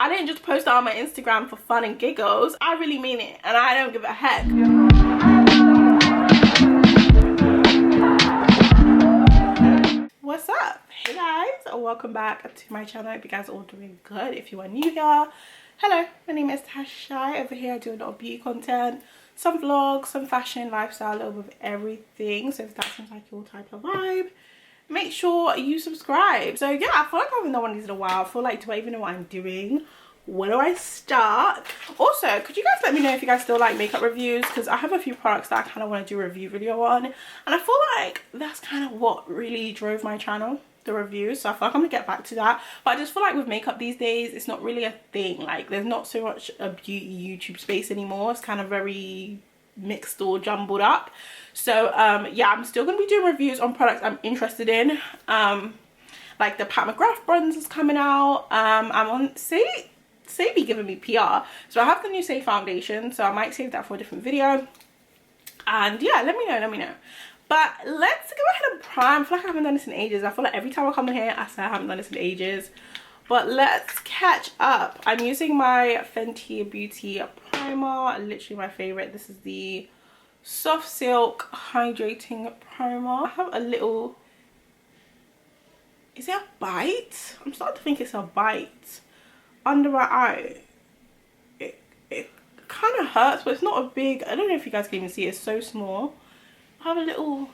I didn't just post it on my Instagram for fun and giggles. I really mean it, and I don't give a heck. What's up? Hey guys, welcome back to my channel. I hope you guys are all doing good. If you are new here, hello, my name is TheShaiLife. Over here I do a lot of beauty content, some vlogs, some fashion, lifestyle, a little bit of everything. So if that seems like your type of vibe, make sure you subscribe. So yeah, I feel like I haven't done one of these in a while. I feel like, do I even know what I'm doing? Where do I start? Also, could you guys let me know if you guys still like makeup reviews, because I have a few products that I kind of want to do a review video on, and I feel like that's kind of what really drove my channel, the reviews. So I feel like I'm gonna get back to that. But I just feel like with makeup these days, it's not really a thing. Like, there's not so much a beauty YouTube space anymore. It's kind of very mixed or jumbled up. So yeah, I'm still gonna be doing reviews on products I'm interested in. Like the Pat McGrath bronze is coming out. I'm on saie be giving me PR, so I have the new saie foundation, so I might save that for a different video. And yeah, let me know. But let's go ahead and prime. I feel like I haven't done this in ages. I feel like every time I come in here I say I haven't done this in ages, but let's catch up. I'm using my Fenty Beauty primer, literally my favorite. This is the Soft Silk Hydrating Primer. I have a little, is it a bite? I'm starting to think it's a bite under my eye. It kind of hurts, but it's not a big, I don't know if you guys can even see it. It's so small. I have a little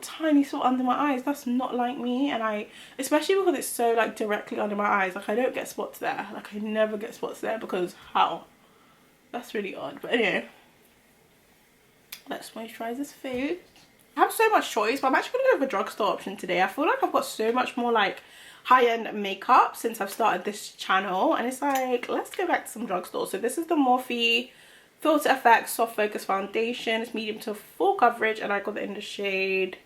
tiny spot under my eyes. That's not like me. And I, especially because it's so like directly under my eyes, like I don't get spots there. Like I never get spots there, because how? That's really odd. But anyway, let's moisturize this face. I have so much choice, but I'm actually gonna go with a drugstore option today. I feel like I've got so much more like high-end makeup since I've started this channel, and it's like, let's go back to some drugstore. So this is the Morphe Filter Effects Soft Focus Foundation. It's medium to full coverage, and I got it in the shade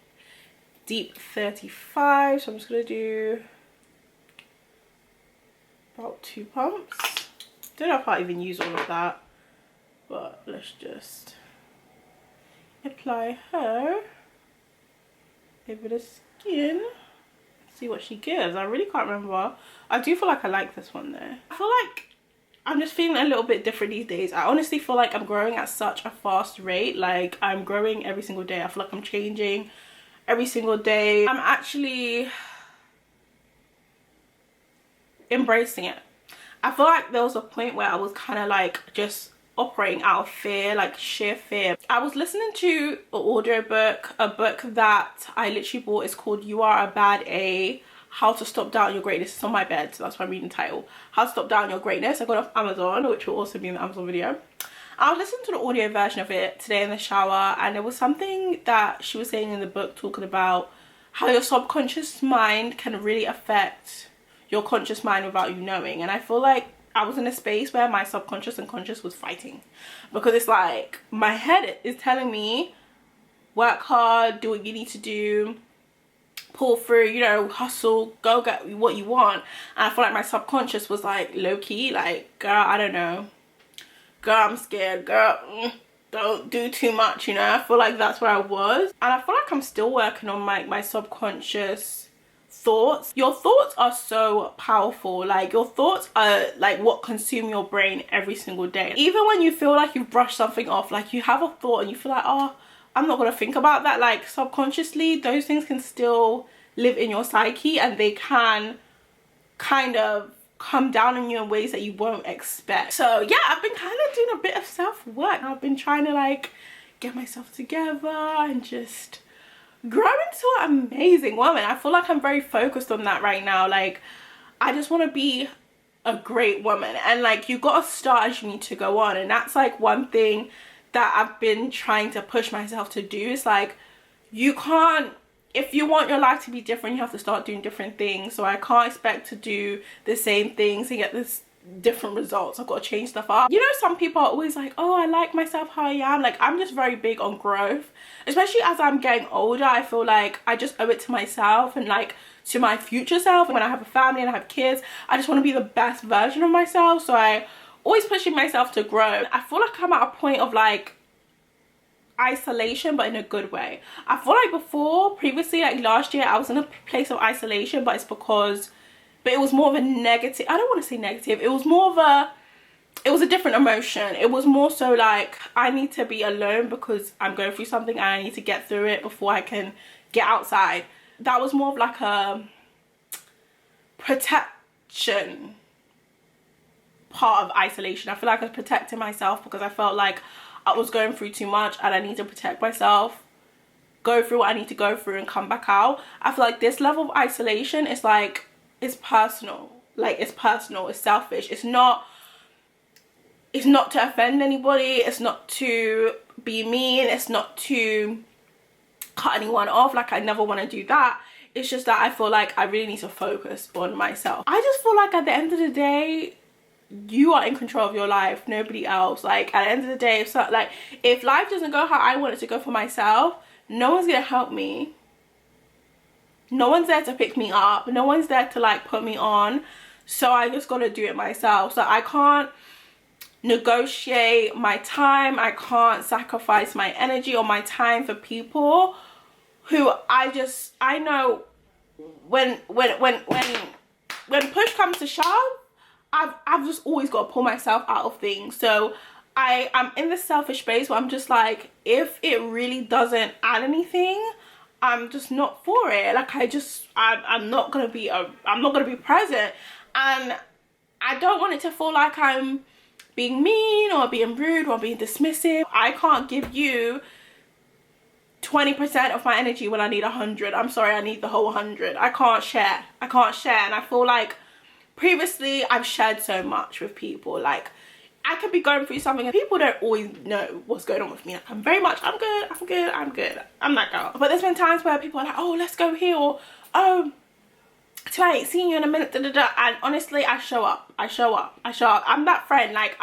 Deep 35. So I'm just gonna do about 2 pumps. Don't know if I even use all of that, but let's just apply her over the skin. See what she gives. I really can't remember. I do feel like I like this one though. I feel like I'm just feeling a little bit different these days. I honestly feel like I'm growing at such a fast rate. Like, I'm growing every single day. I feel like I'm changing every single day. I'm actually embracing it. I feel like there was a point where I was kind of like just operating out of fear, like sheer fear. I was listening to an audiobook, a book that I literally bought. It's called You Are a Bad A, How to Stop Doubting Your Greatness. It's on my bed, so that's why I'm reading the title. How to Stop Doubting Your Greatness. I got it off Amazon, which will also be in the Amazon video. I was listening to the audio version of it today in the shower, and there was something that she was saying in the book talking about how your subconscious mind can really affect your conscious mind without you knowing. And I feel like I was in a space where my subconscious and conscious was fighting, because it's like my head is telling me work hard, do what you need to do, pull through, you know, hustle, go get what you want. And I feel like my subconscious was like low-key like, girl, I don't know, girl, I'm scared, girl, don't do too much, you know. I feel like that's where I was, and I feel like I'm still working on my subconscious thoughts. Your thoughts are so powerful. Like, your thoughts are like what consume your brain every single day. Even when you feel like you've brushed something off, like you have a thought and you feel like, oh, I'm not gonna think about that, like subconsciously those things can still live in your psyche, and they can kind of come down on you in ways that you won't expect. So yeah, I've been kind of doing a bit of self-work. I've been trying to like get myself together and just grow into an amazing woman. I feel like I'm very focused on that right now. Like, I just want to be a great woman, and like, you gotta start as you need to go on. And that's like one thing that I've been trying to push myself to do. Is like, you can't, if you want your life to be different, you have to start doing different things. So I can't expect to do the same things and get this different results. I've got to change stuff up. You know, some people are always like, oh, I like myself how I am. Like, I'm just very big on growth, especially as I'm getting older. I feel like I just owe it to myself and like to my future self. When I have a family and I have kids, I just want to be the best version of myself. So I always pushing myself to grow. I feel like I'm at a point of like isolation, but in a good way. I feel like previously, like last year, I was in a place of isolation, but it's because but it was more of a negative, I don't want to say negative, it was more of a, it was a different emotion. It was more so like, I need to be alone because I'm going through something and I need to get through it before I can get outside. That was more of like a protection part of isolation. I feel like I was protecting myself because I felt like I was going through too much and I need to protect myself, go through what I need to go through and come back out. I feel like this level of isolation is like, it's personal. Like, it's personal, it's selfish. It's not to offend anybody, it's not to be mean, it's not to cut anyone off. Like, I never want to do that. It's just that I feel like I really need to focus on myself. I just feel like at the end of the day, you are in control of your life, nobody else. Like, at the end of the day, if life doesn't go how I want it to go for myself, no one's gonna help me. No one's there to pick me up, no one's there to like put me on, so I just gotta do it myself. So I can't negotiate my time, I can't sacrifice my energy or my time for people who I know when push comes to shove, I've just always got to pull myself out of things. So I'm in this selfish space where I'm just like, if it really doesn't add anything, I'm just not for it. Like, I'm not gonna be present, and I don't want it to feel like I'm being mean or being rude or being dismissive. I can't give you 20% of my energy when I need 100. I'm sorry, I need the whole 100. I can't share. And I feel like previously I've shared so much with people. Like, I could be going through something and people don't always know what's going on with me. Like, I'm good. I'm that girl. But there's been times where people are like, oh, let's go here, or oh, I ain't seen you in a minute, and honestly, I show up. I'm that friend. Like,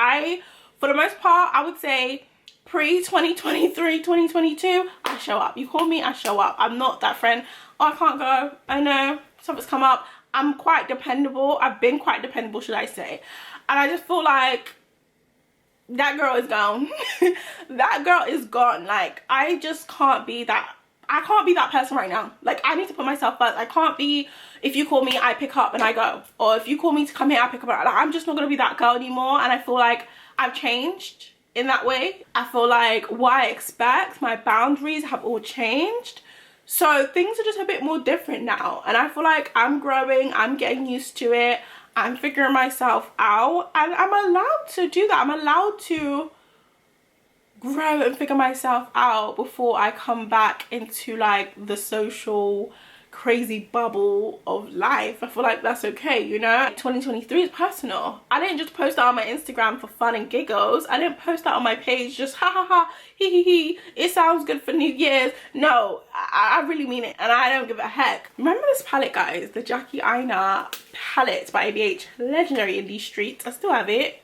for the most part, I would say pre-2023, 2022, I show up. You call me, I show up. I'm not that friend, oh, I can't go, oh no, something's come up. I'm quite dependable. I've been quite dependable, should I say. And I just feel like that girl is gone. That girl is gone. Like, I just can't be that. I can't be that person right now. Like, I need to put myself first. I can't be, if you call me, I pick up and I go. Or if you call me to come here, I pick up. Like, I'm just not going to be that girl anymore. And I feel like I've changed in that way. I feel like what I expect, my boundaries have all changed. So things are just a bit more different now. And I feel like I'm growing. I'm getting used to it. I'm figuring myself out. And I'm allowed to do that. I'm allowed to grow and figure myself out before I come back into like the social crazy bubble of life. I feel like that's okay, you know. 2023 is personal. I didn't just post that on my Instagram for fun and giggles. I didn't post that on my page just ha ha ha, he, it sounds good for New Year's. No, I really mean it, and I don't give a heck. Remember this palette, guys, the Jackie Aina palette by ABH, legendary in these streets. I still have it.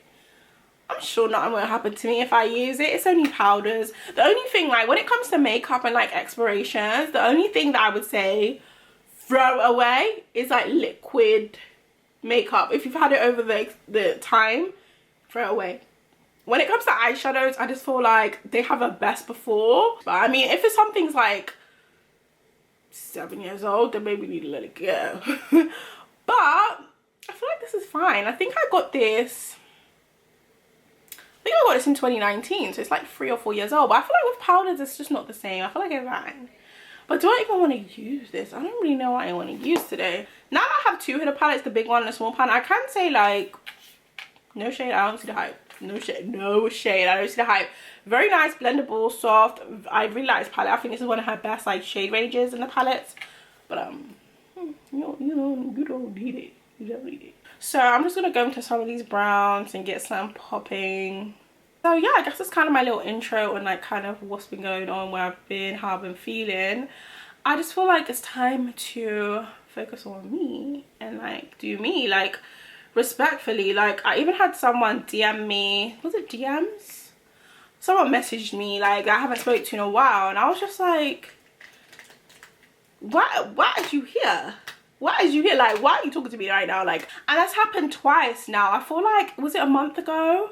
I'm sure nothing will happen to me if I use it. It's only powders. The only thing, like, when it comes to makeup and like expirations, the only thing that I would say throw away is like liquid makeup. If you've had it over the time, throw away. When it comes to eyeshadows, I just feel like they have a best before. But I mean, if it's something's like 7 years old, then maybe we need to let it go. But I feel like this is fine. I think I got this in 2019, so it's like 3 or 4 years old. But I feel like with powders, it's just not the same. I feel like it's fine. But do I even want to use this? I don't really know what I want to use today. Now that I have two Huda palettes, the big one and the small pan, I can say like, no shade, I don't see the hype. No shade, I don't see the hype. Very nice, blendable, soft. I really like this palette. I think this is one of her best like shade ranges in the palettes. But you don't need it. You don't need it. So I'm just gonna go into some of these browns and get some popping. So yeah, I guess it's kind of my little intro and like kind of what's been going on, where I've been, how I've been feeling. I just feel like it's time to focus on me and like do me, like respectfully. Like, I even had someone DM me, was it DMs? Someone messaged me like I haven't spoke to in a while, and I was just like, why are you here? Why is you here? Like, why are you talking to me right now? Like, and that's happened twice now. I feel like, was it a month ago?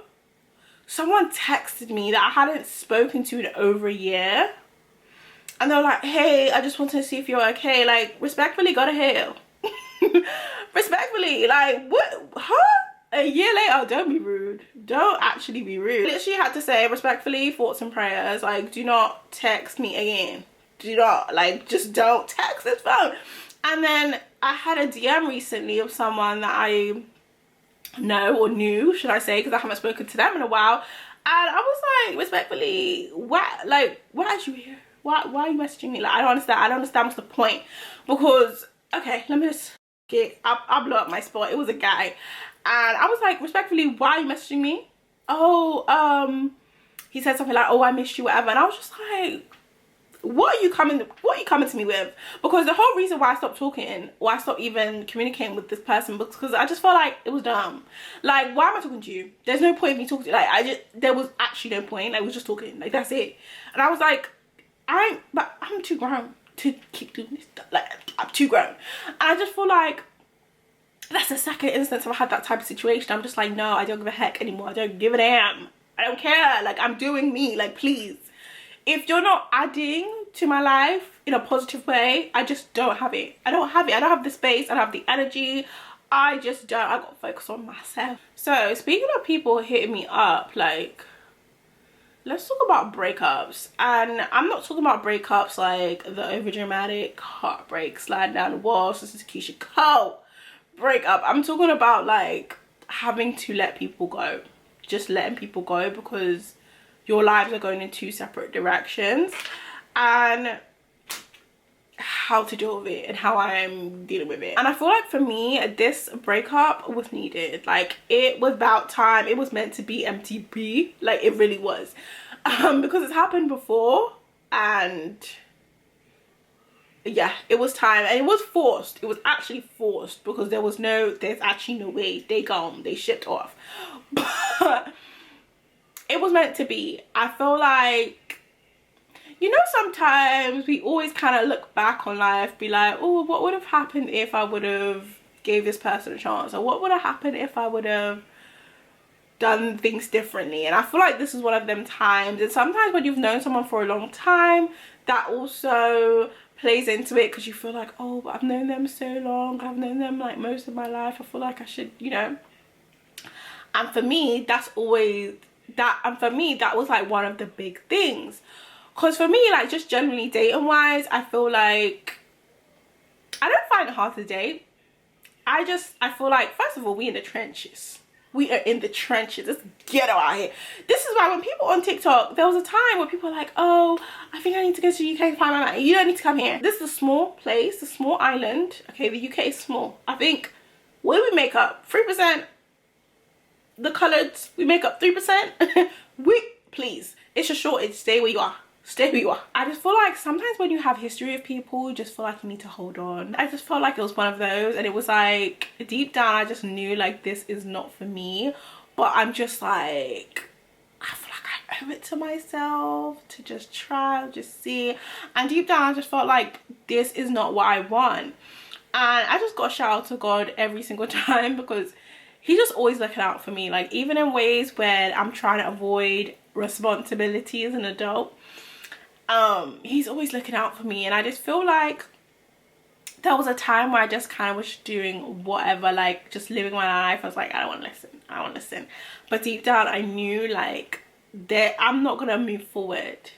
Someone texted me that I hadn't spoken to in over a year. And they were like, hey, I just wanted to see if you're okay. Like, respectfully, go to hell. Respectfully, like, what? Huh? A year later, don't be rude. Don't actually be rude. Literally had to say, respectfully, thoughts and prayers, like, do not text me again. Do not, like, just don't text this phone. And then I had a DM recently of someone that I know, or knew, should I say, because I haven't spoken to them in a while. And I was like, respectfully, why are you here? Why are you messaging me? Like, I don't understand what's the point. Because, okay, let me just I'll blow up my spot. It was a guy. And I was like, respectfully, why are you messaging me? Oh, he said something like, oh, I missed you, whatever. And I was just like, what are you coming to me with? Because the whole reason why I stopped talking, or I stopped even communicating with this person, because I just felt like it was dumb. Like, why am I talking to you? There's no point in me talking to you. Like, there was actually no point. Like, we was just talking. Like, that's it. And I was like, I'm too grown to keep doing this stuff. Like, I'm too grown. And I just feel like that's the second instance I've had that type of situation. I'm just like, no, I don't give a heck anymore. I don't give a damn. I don't care. Like, I'm doing me. Like, please. If you're not adding to my life in a positive way, I just don't have it. I don't have it. I don't have the space. I don't have the energy. I just don't. I got to focus on myself. So, speaking of people hitting me up, like, let's talk about breakups. And I'm not talking about breakups like the overdramatic heartbreak, slide down the wall, this is Keisha Cole breakup. I'm talking about like having to let people go, just letting people go because your lives are going in two separate directions, and how to deal with it and how I'm dealing with it. And I feel like for me, this breakup was needed. Like, it was about time. It was meant to be MTB. Like, it really was, because it's happened before, and yeah, it was time. And it was forced. It was actually forced, because there's actually no way. They shipped off. But it was meant to be. I feel like, you know, sometimes we always kind of look back on life, be like, oh, what would have happened if I would have gave this person a chance, or what would have happened if I would have done things differently. And I feel like this is one of them times. And sometimes when you've known someone for a long time, that also plays into it, because you feel like, oh, but I've known them so long, I've known them like most of my life, I feel like I should, you know. And for me, that's always that. And for me, that was like one of the big things, because for me, like, just generally dating wise, I feel like I don't find it hard to date. I feel like, first of all, we in the trenches. We are in the trenches. It's ghetto out here. This is why when people on TikTok, there was a time where people were like, oh, I think I need to go to the UK and find my man. You don't need to come here. This is a small place, a small island. Okay, the UK is small. I think, what do we make up? 3%? The coloureds, we make up 3%? Please, it's a shortage. Stay where you are. Stay where you are. I just feel like sometimes when you have history of people, you just feel like you need to hold on. I just felt like it was one of those, and it was like, deep down, I just knew like this is not for me. But I'm just like, I feel like I owe it to myself to just try, just see. And deep down, I just felt like this is not what I want. And I just got to shout out to God every single time, because he's just always looking out for me. Like, even in ways where I'm trying to avoid responsibility as an adult, he's always looking out for me. And I just feel like there was a time where I just kind of was doing whatever, like just living my life. I was like, I don't want to listen, I don't want to listen. But deep down, I knew like that I'm not gonna move forward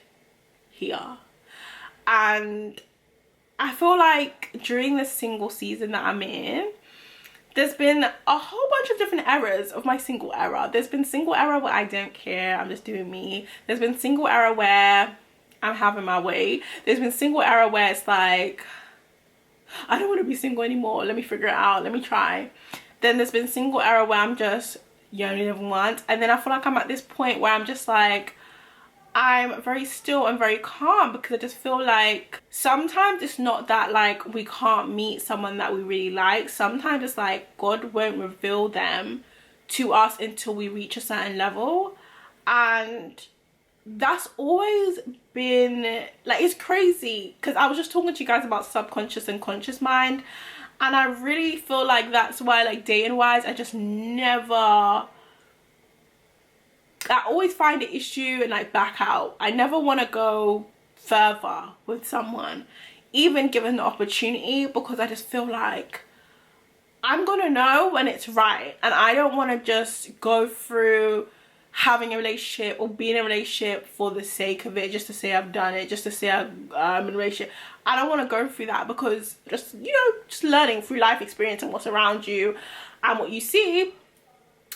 here. And I feel like during this single season that I'm in, there's been a whole bunch of different eras of my single era. There's been single era where I don't care, I'm just doing me. There's been single era where I'm having my way. There's been single era where it's like, I don't want to be single anymore, let me figure it out, let me try. Then there's been single era where I'm just, you only live once. And then I feel like I'm at this point where I'm just like, I'm very still and very calm, because I just feel like sometimes it's not that like we can't meet someone that we really like. Sometimes it's like God won't reveal them to us until we reach a certain level. And that's always been like, it's crazy, because I was just talking to you guys about subconscious and conscious mind, and I really feel like that's why, like, dating wise, I just never, I always find an issue and like back out. I never want to go further with someone, even given the opportunity, because I just feel like I'm gonna know when it's right, and I don't want to just go through having a relationship or being in a relationship for the sake of it, just to say I've done it, just to say I'm in a relationship. I don't want to go through that, because just, you know, just learning through life experience and what's around you and what you see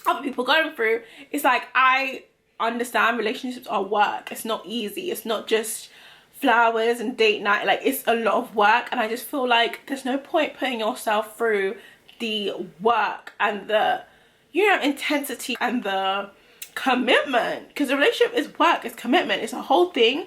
other people going through, it's like, I understand relationships are work. It's not easy. It's not just flowers and date night. Like, it's a lot of work, and I just feel like there's no point putting yourself through the work and the, you know, intensity and the commitment, because a relationship is work, it's commitment, it's a whole thing.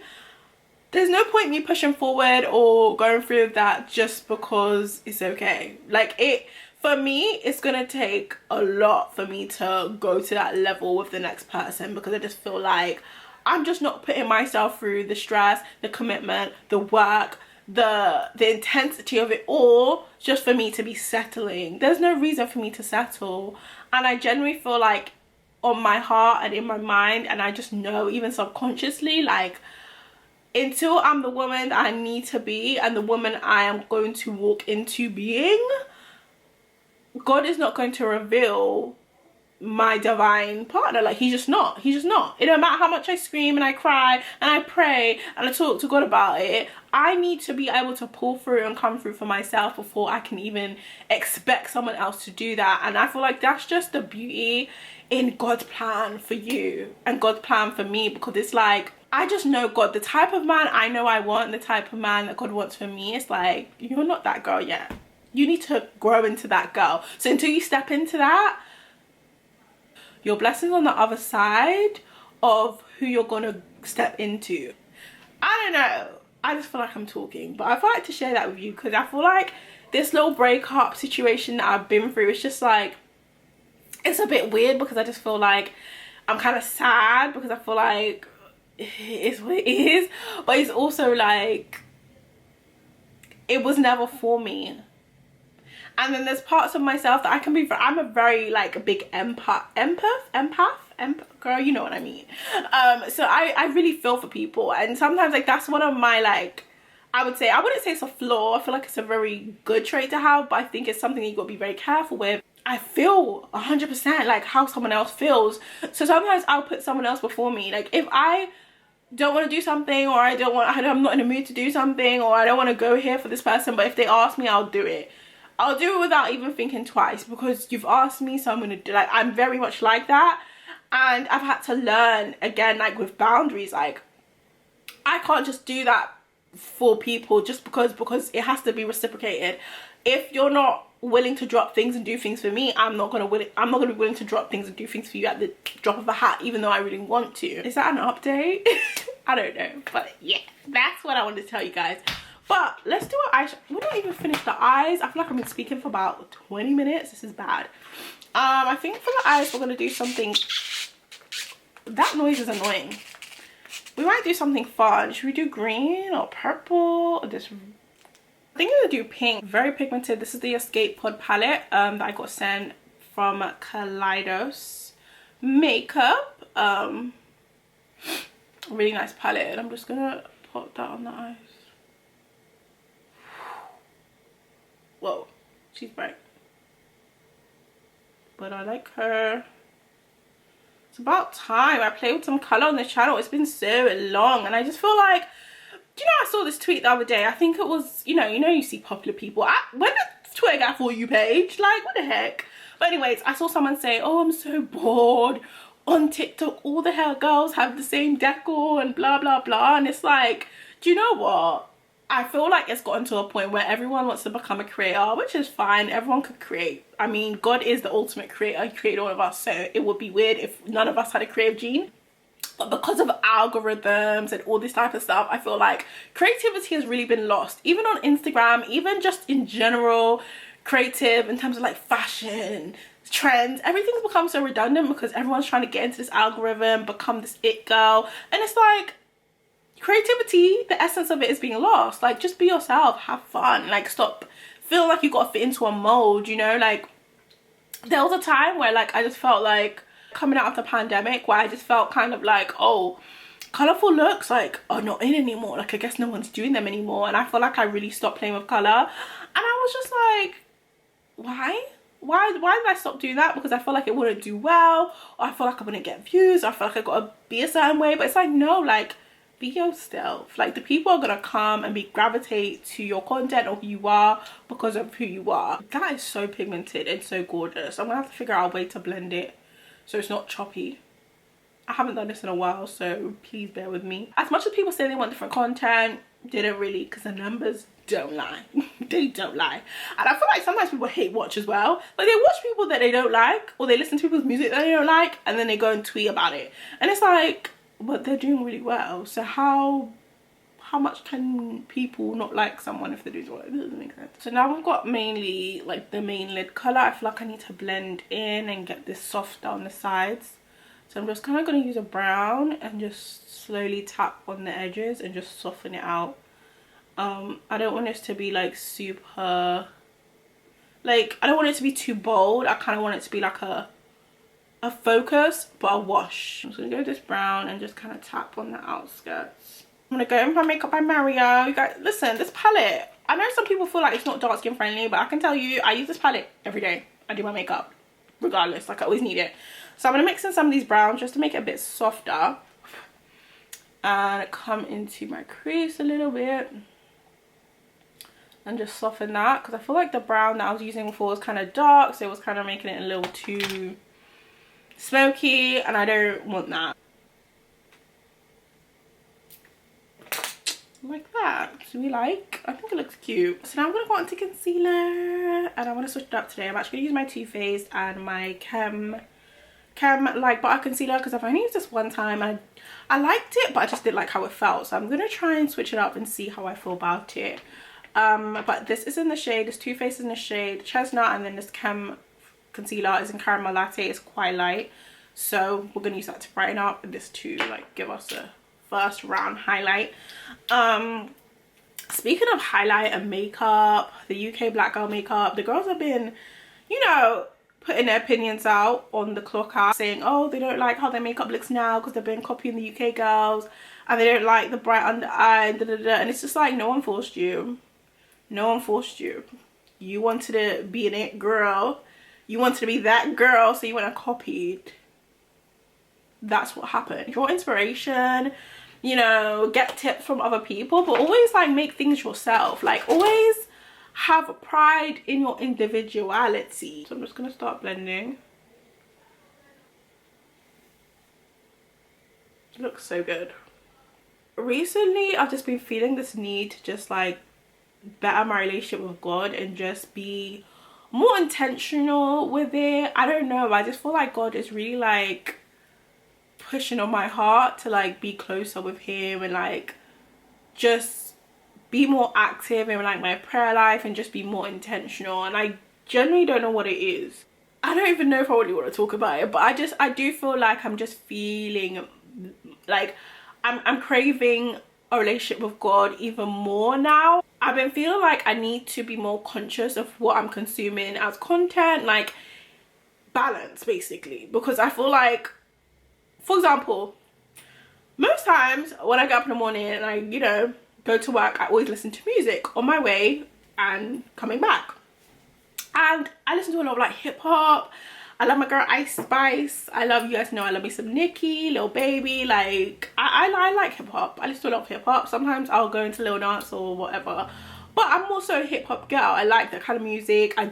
There's no point me pushing forward or going through that just because it's okay. Like, it, for me, it's gonna take a lot for me to go to that level with the next person, because I just feel like I'm just not putting myself through the stress, the commitment, the work, the intensity of it all just for me to be settling. There's no reason for me to settle. And I genuinely feel like, on my heart and in my mind, and I just know even subconsciously, like, until I'm the woman that I need to be and the woman I am going to walk into being, God is not going to reveal my divine partner. Like, he's just not. It don't matter how much I scream and I cry and I pray and I talk to God about it. I need to be able to pull through and come through for myself before I can even expect someone else to do that. And I feel like that's just the beauty in God's plan for you and God's plan for me, because it's like, I just know God, the type of man I know I want, the type of man that God wants for me. It's like, you're not that girl yet. You need to grow into that girl. So until you step into that, your blessings on the other side of who you're gonna step into. I don't know, I just feel like I'm talking, but I feel like to share that with you, because I feel like this little breakup situation that I've been through, it's just like, it's a bit weird, because I just feel like I'm kind of sad, because I feel like it's what it is, but it's also like, it was never for me. And then there's parts of myself that I can be, I'm a very like a big empath, girl, you know what I mean. So I really feel for people, and sometimes like that's one of my, like, I wouldn't say it's a flaw. I feel like it's a very good trait to have, but I think it's something you got to be very careful with. I feel 100% like how someone else feels, so sometimes I'll put someone else before me. Like, if I don't want to do something, or I'm not in the mood to do something, or I don't want to go here for this person, but if they ask me, I'll do it. I'll do it without even thinking twice, because you've asked me, so I'm gonna do. Like, I'm very much like that, and I've had to learn again, like with boundaries. Like, I can't just do that for people just because it has to be reciprocated. If you're not willing to drop things and do things for me, I'm not gonna be willing to drop things and do things for you at the drop of a hat, even though I really want to. Is that an update? I don't know, but yeah, that's what I wanted to tell you guys. But let's do our eyes. We're not even finished the eyes. I feel like I've been speaking for about 20 minutes. This is bad. I think for the eyes we're gonna do something. That noise is annoying. We might do something fun. Should we do green or purple or this? I think I'm gonna do pink. Very pigmented. This is the Escape Pod palette that I got sent from Kaleidos Makeup. Really nice palette, and I'm just gonna put that on the eyes. Whoa, she's bright, but I like her. It's about time I play with some color on the channel. It's been so long, and I just feel like, do you know, I saw this tweet the other day. I think it was, you know you see popular people. When did Twitter get a For You page? Like, what the heck? But anyways, I saw someone say, oh, I'm so bored on TikTok, all the hair girls have the same decor and blah blah blah. And it's like, do you know what, I feel like it's gotten to a point where everyone wants to become a creator, which is fine. Everyone could create. I mean, God is the ultimate creator. He created all of us, so it would be weird if none of us had a creative gene. But because of algorithms and all this type of stuff, I feel like creativity has really been lost. Even on Instagram, even just in general, creative in terms of like fashion, trends, everything's become so redundant because everyone's trying to get into this algorithm, become this it girl. And it's like, creativity, the essence of it is being lost. Like, just be yourself, have fun, like stop feeling like you got to fit into a mold, you know. Like, there was a time where like I just felt like, coming out of the pandemic, where I just felt kind of like, oh, colorful looks like are not in anymore. Like, I guess no one's doing them anymore. And I feel like I really stopped playing with color, and I was just like, why? why did I stop doing that? Because I feel like it wouldn't do well, or I feel like I wouldn't get views, or I feel like I gotta be a certain way. But it's like, no, like, be yourself. Like, the people are gonna come and gravitate to your content or who you are because of who you are. That is so pigmented and so gorgeous. I'm gonna have to figure out a way to blend it so it's not choppy. I haven't done this in a while, so please bear with me. As much as people say they want different content, they don't really, because the numbers don't lie. They don't lie. And I feel like sometimes people hate watch as well. Like, they watch people that they don't like, or they listen to people's music that they don't like, and then they go and tweet about it. And it's like, but they're doing really well. So how much can people not like someone if they're doing well? It doesn't make sense. So now we've got mainly like the main lid color. I feel like I need to blend in and get this soft down the sides. So I'm just kind of going to use a brown and just slowly tap on the edges and just soften it out. I don't want this to be like super, like, I don't want it to be too bold. I kind of want it to be like a focus but a wash. I'm just going to go with this brown and just kind of tap on the outskirts. I'm going to go in with my Makeup by Mario. You guys, listen, this palette, I know some people feel like it's not dark skin friendly, but I can tell you, I use this palette every day. I do my makeup regardless, like I always need it. So I'm going to mix in some of these browns just to make it a bit softer and come into my crease a little bit and just soften that, because I feel like the brown that I was using before was kind of dark, so it was kind of making it a little too smoky, and I don't want that. Like that. So we like, I think it looks cute. So now I'm going to go on to concealer, and I want to switch it up today. I'm actually going to use my Too Faced and my Chem like butter concealer, because I've only used this one time and I liked it, but I just didn't like how it felt. So I'm going to try and switch it up and see how I feel about it. But this is in the shade, this Too Faced is in the shade Chestnut, and then this Chem concealer is in Caramel Latte. It's quite light, so we're going to use that to brighten up, and this to like give us a first round highlight. Speaking of highlight and makeup, the UK black girl makeup, the girls have been, you know, putting their opinions out on the clock out, saying, oh, they don't like how their makeup looks now because they've been copying the UK girls, and they don't like the bright under eye, and it's just like, no one forced you. No one forced you. You wanted to be an it girl. You wanted to be that girl, so you went and copied. That's what happened. Your inspiration, you know, get tips from other people, but always like make things yourself. Like, always have pride in your individuality. So I'm just gonna start blending. It looks so good. Recently I've just been feeling this need to just like better my relationship with God and just be more intentional with it. I don't know, I just feel like God is really like pushing on my heart to like be closer with him and like just be more active in like my prayer life and just be more intentional. And I genuinely don't know what it is. I don't even know if I really want to talk about it, but I do feel like I'm just feeling like I'm craving a relationship with God even more now. I've been feeling like I need to be more conscious of what I'm consuming as content, like balance basically, because I feel like, for example, most times when I get up in the morning and I, you know, go to work, I always listen to music on my way and coming back, and I listen to a lot of like hip-hop. I love my girl Ice Spice. I love, you guys know I love me some Nicki, Lil Baby. Like I like hip-hop. I listen to a lot of hip-hop. Sometimes I'll go into Lil Dance or whatever, but I'm also a hip-hop girl. I like that kind of music. I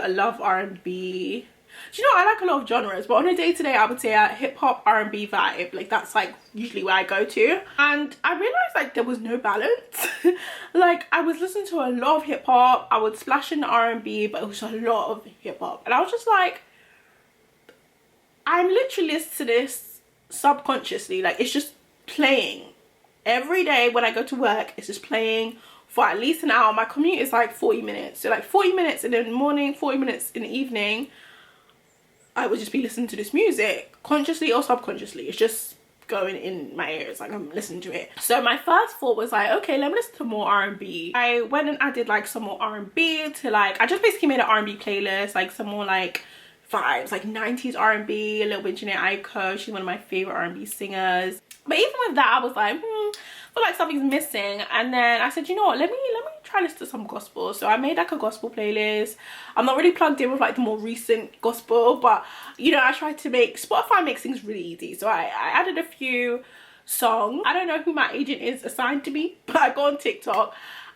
love R&B. Do you know, I like a lot of genres, but on a day-to-day I would say a hip-hop R&B vibe. Like, that's like usually where I go to. And I realized like there was no balance. Like, I was listening to a lot of hip-hop, I would splash in the R&B, but it was a lot of hip-hop, and I was just like, I'm literally listening to this subconsciously. Like, it's just playing every day when I go to work. It's just playing for at least an hour. My commute is like 40 minutes, so like 40 minutes in the morning, 40 minutes in the evening, I would just be listening to this music, consciously or subconsciously. It's just going in my ears, like I'm listening to it. So my first thought was like, okay, let me listen to more R&B. I went and added like some more R&B to like, I just basically made an R&B playlist, like some more like vibes, like 90s R&B, a little bit Janae Aiko. She's one of my favorite R&B singers. But even with that, I was like, I feel like something's missing. And then I said, you know what, let me try to listen to some gospel. So I made like a gospel playlist. I'm not really plugged in with like the more recent gospel, but you know, I tried to make, Spotify makes things really easy. So I added a few songs. I don't know who my agent is assigned to me, but I go on TikTok,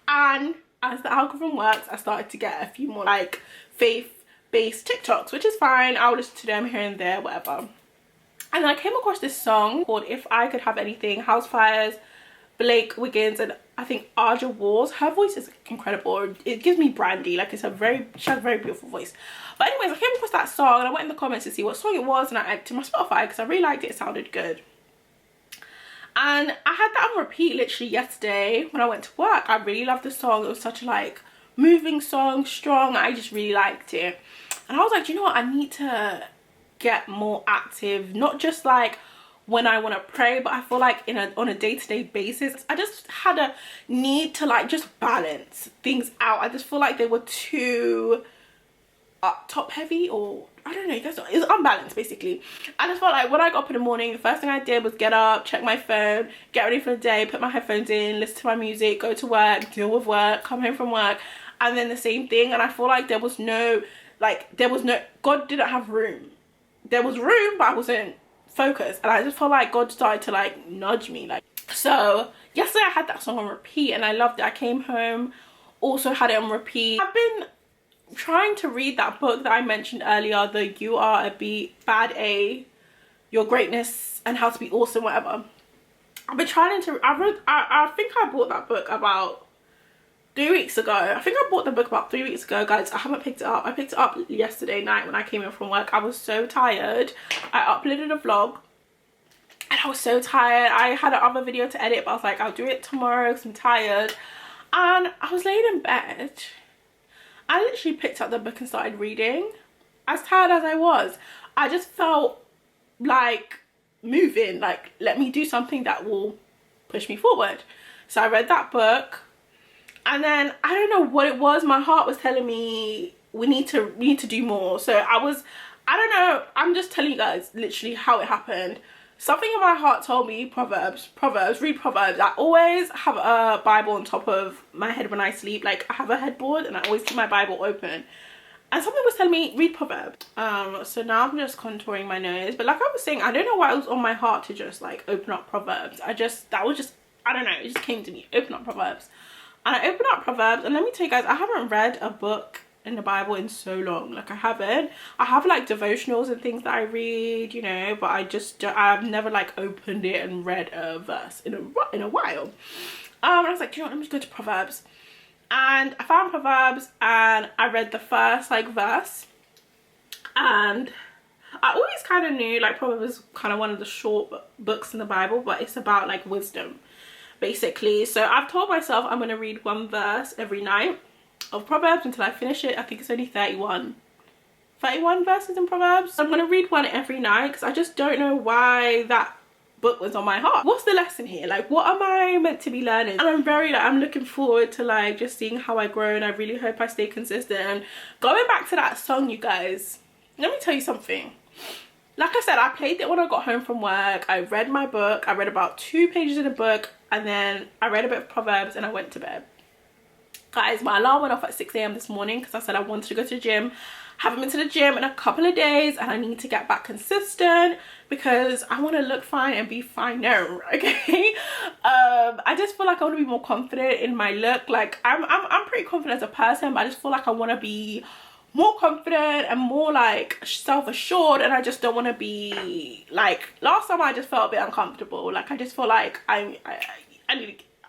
and as the algorithm works, I started to get a few more like faith-based TikToks, which is fine. I'll listen to them here and there, whatever. And then I came across this song called If I Could Have Anything, Housefires, Blake Wiggins, and I think Aja Walls. Her voice is incredible. It gives me Brandy. Like, it's a very, she has a very beautiful voice. But anyways, I came across that song and I went in the comments to see what song it was, and I added it to my Spotify because I really liked it. It sounded good. And I had that on repeat literally yesterday when I went to work. I really loved the song. It was such a like moving song, strong. I just really liked it. And I was like, do you know what? I need to get more active, not just like when I want to pray, but I feel like on a day-to-day basis, I just had a need to like just balance things out. I just feel like they were too top heavy, or I don't know, it was unbalanced basically. I just felt like when I got up in the morning, the first thing I did was get up, check my phone, get ready for the day, put my headphones in, listen to my music, go to work, deal with work, come home from work, and then the same thing. And I feel like there was no, God didn't have room. There was room, but I wasn't focused, and I just felt like God started to like nudge me. Like, so yesterday I had that song on repeat and I loved it. I came home, also had it on repeat. I've been trying to read that book that I mentioned earlier, the You Are a Bad A, Your Greatness and How to Be Awesome, whatever. I've been trying to, I think I bought that book about 3 weeks ago. I think I bought the book about 3 weeks ago, guys. I haven't picked it up. I picked it up yesterday night when I came in from work. I was so tired. I uploaded a vlog and I was so tired. I had another video to edit, but I was like, I'll do it tomorrow because I'm tired. And I was laying in bed. I literally picked up the book and started reading. As tired as I was, I just felt like moving, like let me do something that will push me forward. So I read that book. And then I don't know what it was, my heart was telling me we need to do more. So I don't know, I'm just telling you guys literally how it happened. Something in my heart told me Proverbs, read Proverbs. I always have a Bible on top of my head when I sleep. Like, I have a headboard and I always keep my Bible open. And something was telling me read Proverbs. So now I'm just contouring my nose. But like I was saying, I don't know why it was on my heart to just like open up Proverbs. I don't know, it just came to me, open up Proverbs. And I opened up Proverbs, and let me tell you guys, I haven't read a book in the Bible in so long. Like, I haven't. I have like devotionals and things that I read, you know, but I've never like opened it and read a verse in a while. I was like, you know what, let me just go to Proverbs. And I found Proverbs and I read the first like verse. And I always kind of knew like Proverbs is kind of one of the short books in the Bible, but it's about like wisdom, basically. So I've told myself I'm going to read one verse every night of Proverbs until I finish it. I think it's only 31 verses in Proverbs. I'm going to read one every night because I just don't know why that book was on my heart. What's the lesson here? Like, what am I meant to be learning? And I'm looking forward to like just seeing how I grow, and I really hope I stay consistent. And going back to that song, you guys, let me tell you something. Like I said, I played it when I got home from work. I read my book. I read about 2 pages in the book, and then I read a bit of Proverbs and I went to bed. Guys, my alarm went off at 6 AM this morning because I said I wanted to go to the gym. Haven't been to the gym in a couple of days, and I need to get back consistent because I want to look fine and be finer, okay? I just feel like I want to be more confident in my look. Like, I'm pretty confident as a person, but I just feel like I want to be more confident and more like self-assured, and I just don't want to be like last time. I just felt a bit uncomfortable. Like, I just feel like I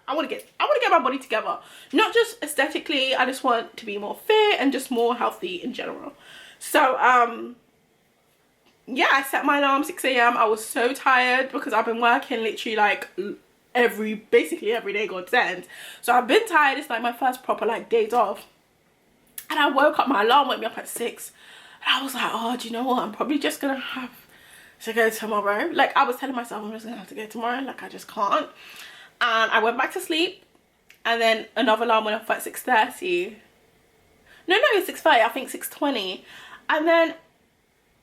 want to get my body together, not just aesthetically. I just want to be more fit and just more healthy in general. So yeah, I set my alarm 6 AM. I was so tired because I've been working literally like basically every day God sends. So I've been tired. It's like my first proper like days off. And I woke up, my alarm woke me up at 6. And I was like, oh, do you know what? I'm probably just going to have to go tomorrow. Like, I was telling myself I'm just going to have to go tomorrow. Like, I just can't. And I went back to sleep. And then another alarm went off at 6:30. No, it's 6:30. I think 6:20. And then,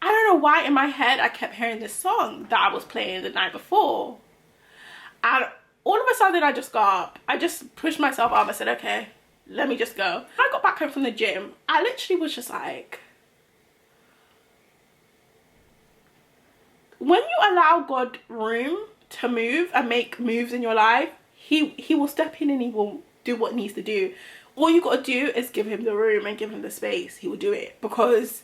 I don't know why in my head I kept hearing this song that I was playing the night before. And all of a sudden I just got up. I just pushed myself up. I said, okay, let me just go. When I got back home from the gym, I literally was just like, when you allow God room to move and make moves in your life, he will step in and he will do what needs to do. All you got to do is give him the room and give him the space. He will do it, because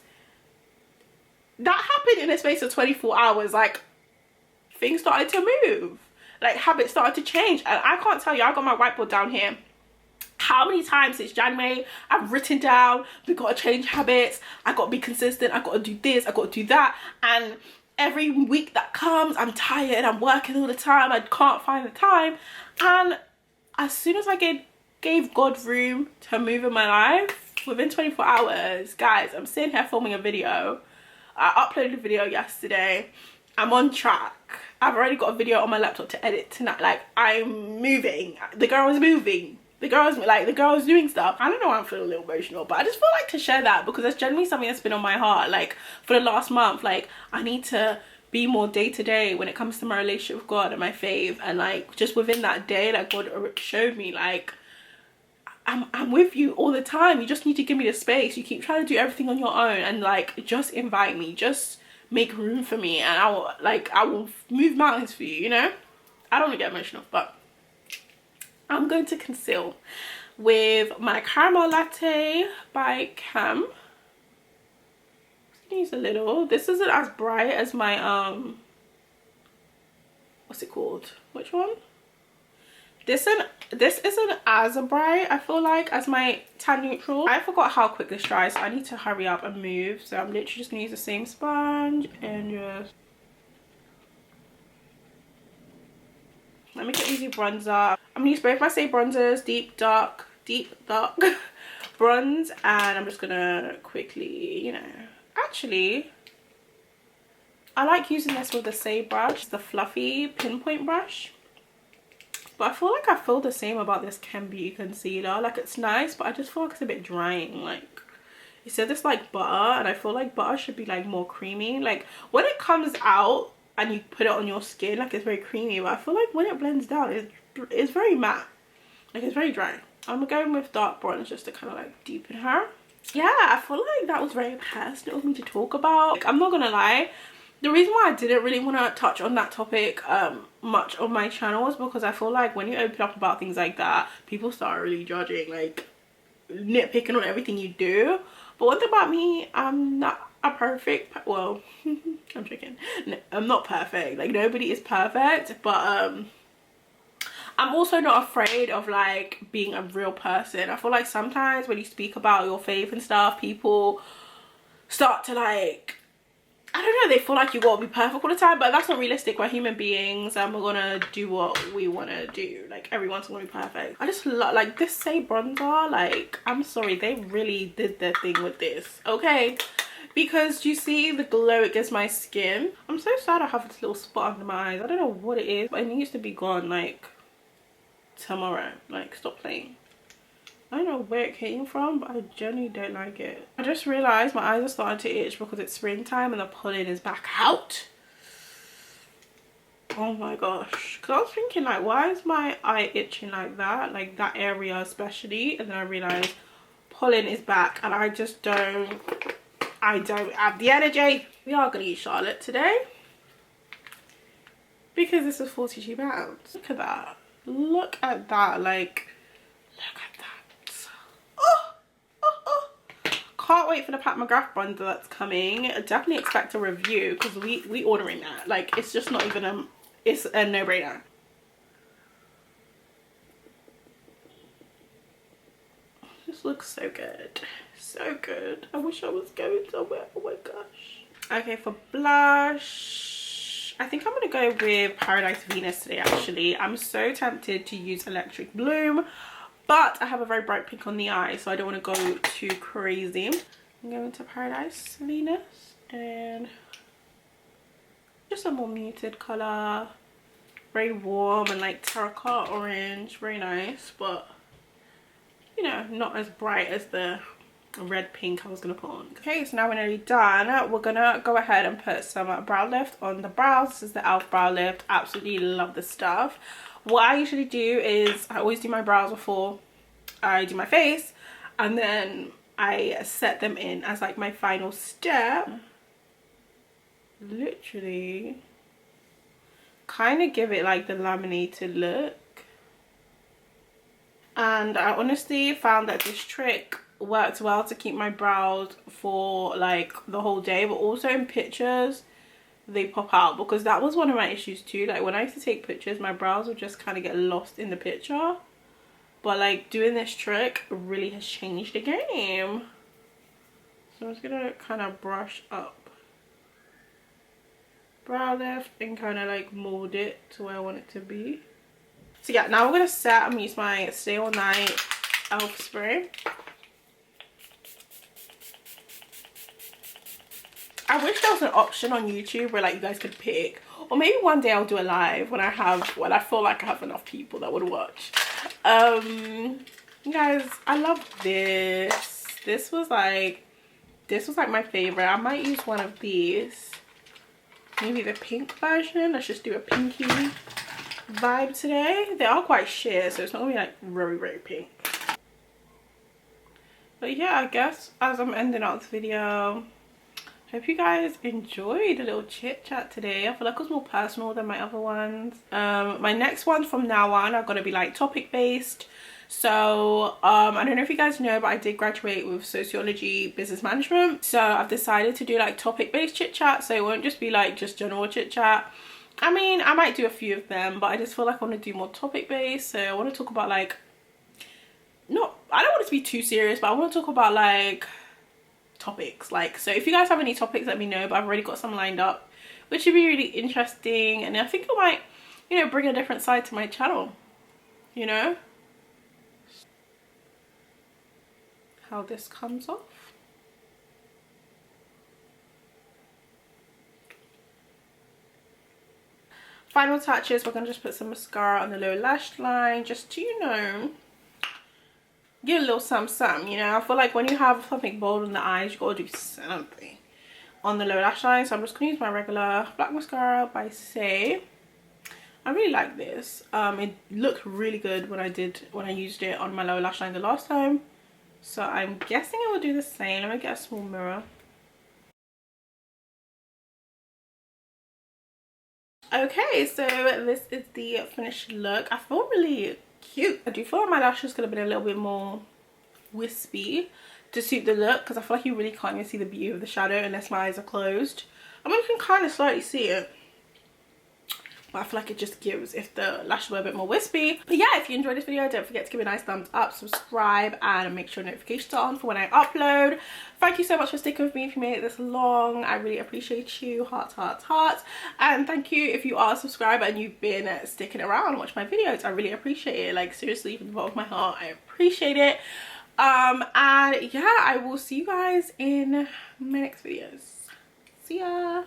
that happened in a space of 24 hours. Like, things started to move, like habits started to change. And I can't tell you, I got my whiteboard down here, how many times since January I've written down, we got to change habits, I got to be consistent, I got to do this, I got to do that. And every week that comes, I'm tired, I'm working all the time, I can't find the time. And as soon as I gave God room to move in my life, within 24 hours, guys, I'm sitting here filming a video. I uploaded a video yesterday. I'm on track. I've already got a video on my laptop to edit tonight. Like, I'm moving. The girl is moving. The girl is doing stuff. I don't know why I'm feeling a little emotional, but I just feel like to share that, because that's generally something that's been on my heart. Like, for the last month, like, I need to be more day to day when it comes to my relationship with God and my faith. And like, just within that day, like, God showed me, like, I'm with you all the time. You just need to give me the space. You keep trying to do everything on your own, and like, just invite me, just make room for me, and I will move mountains for you, you know. I don't want to get emotional, but I'm going to conceal with my caramel latte by Cam. Use a little. This isn't as bright as my what's it called, which one? This isn't as bright, I feel like, as my tan neutral. I forgot how quick this dries, so I need to hurry up and move. So I'm literally just gonna use the same sponge and just let me get easy bronzer. I'm gonna use both my SHAI bronzers, deep dark bronze, and I'm just gonna quickly, you know, actually I like using this with the SHAI brush, the fluffy pinpoint brush. But I feel like I feel the same about this Ken Beauty concealer. Like, it's nice, but I just feel like it's a bit drying. Like, it said it's like butter, and I feel like butter should be like more creamy. Like, when it comes out and you put it on your skin, like, it's very creamy, but I feel like when it blends down, it's very matte. Like, it's very dry. I'm going with dark bronze just to kind of like deepen her. Yeah, I feel like that was very personal of me to talk about. Like, I'm not gonna lie, the reason why I didn't really want to touch on that topic much on my channel is because I feel like when you open up about things like that, people start really judging, like nitpicking on everything you do. But one thing about me, I'm not a perfect, well, I'm joking. No, I'm not perfect. Like, nobody is perfect, but I'm also not afraid of like being a real person. I feel like sometimes when you speak about your faith and stuff, people start to like, I don't know, they feel like you gotta be perfect all the time, but that's not realistic. We're human beings and we're gonna do what we wanna do. Like, everyone's gonna be perfect. I just love, like, this SHAI bronzer, like, I'm sorry, they really did their thing with this, okay? Because you see the glow it gives my skin. I'm so sad I have this little spot under my eyes. I don't know what it is, but it needs to be gone like tomorrow. Like, stop playing. I don't know where it came from, but I genuinely don't like it. I just realized my eyes are starting to itch because it's springtime and the pollen is back out. Oh my gosh. Because I was thinking, like, why is my eye itching like that area especially? And then I realized pollen is back and I don't have the energy. We are going to use Charlotte today because this is £42. Look at that. Look at that. Like, look at that. Can't wait for the Pat McGrath bronzer that's coming. Definitely expect a review because we ordering that. Like, it's just not even it's a no-brainer. This looks so good, so good. I wish I was going somewhere. Oh my gosh. Okay, for blush, I think I'm gonna go with Paradise Venus today. Actually, I'm so tempted to use Electric Bloom, but I have a very bright pink on the eye, so I don't want to go too crazy. I'm going to Paradise Venus and just a more muted color. Very warm and like terracotta orange. Very nice, but you know, not as bright as the red pink I was going to put on. Okay, so now we're nearly done. We're going to go ahead and put some brow lift on the brows. This is the e.l.f. brow lift. Absolutely love this stuff. What I usually do is I always do my brows before I do my face, and then I set them in as like my final step. Literally kind of give it like the laminated look. And I honestly found that this trick works well to keep my brows for like the whole day, but also in pictures they pop out, because that was one of my issues too. Like when I used to take pictures, my brows would just kind of get lost in the picture, but like doing this trick really has changed the game. So I'm just gonna kind of brush up brow lift and kind of like mold it to where I want it to be. So yeah, now we're gonna set. I'm gonna use my Stay All Night elf spray. I wish there was an option on YouTube where like you guys could pick, or maybe one day I'll do a live when I feel like I have enough people that would watch. Guys, I love this. This was like my favorite. I might use one of these, maybe the pink version. Let's just do a pinky vibe today. They are quite sheer, so it's not gonna be like very, very pink. But yeah, I guess as I'm ending out this video, hope you guys enjoyed a little chit chat today. I feel like it was more personal than my other ones. My next ones from now on are gonna be like topic based. So I don't know if you guys know, but I did graduate with sociology business management, so I've decided to do like topic based chit chat, so it won't just be like just general chit chat. I mean, I might do a few of them, but I just feel like I want to do more topic based. So I want to talk about like, I don't want it to be too serious, but I want to talk about like topics. Like, so if you guys have any topics, let me know, but I've already got some lined up which should be really interesting, and I think it might, you know, bring a different side to my channel, you know, how this comes off. Final touches, we're gonna just put some mascara on the lower lash line just to, you know, give a little something, you know. I feel like when you have something bold in the eyes, you gotta do something on the lower lash line. So I'm just gonna use my regular black mascara by Saie. I really like this. It looked really good when I used it on my lower lash line the last time, so I'm guessing it will do the same. Let me get a small mirror. Okay, so this is the finished look. I feel really cute. I do feel like my lashes could have been a little bit more wispy to suit the look, because I feel like you really can't even see the beauty of the shadow unless my eyes are closed. I mean, you can kind of slightly see it, but I feel like it just gives if the lashes were a bit more wispy. But yeah, if you enjoyed this video, don't forget to give it a nice thumbs up, subscribe, and make sure notifications are on for when I upload. Thank you so much for sticking with me if you made it this long. I really appreciate you. Heart, heart, heart. And thank you if you are a subscriber and you've been sticking around and watch my videos. I really appreciate it. Like, seriously, from the bottom of my heart, I appreciate it. And yeah, I will see you guys in my next videos. See ya.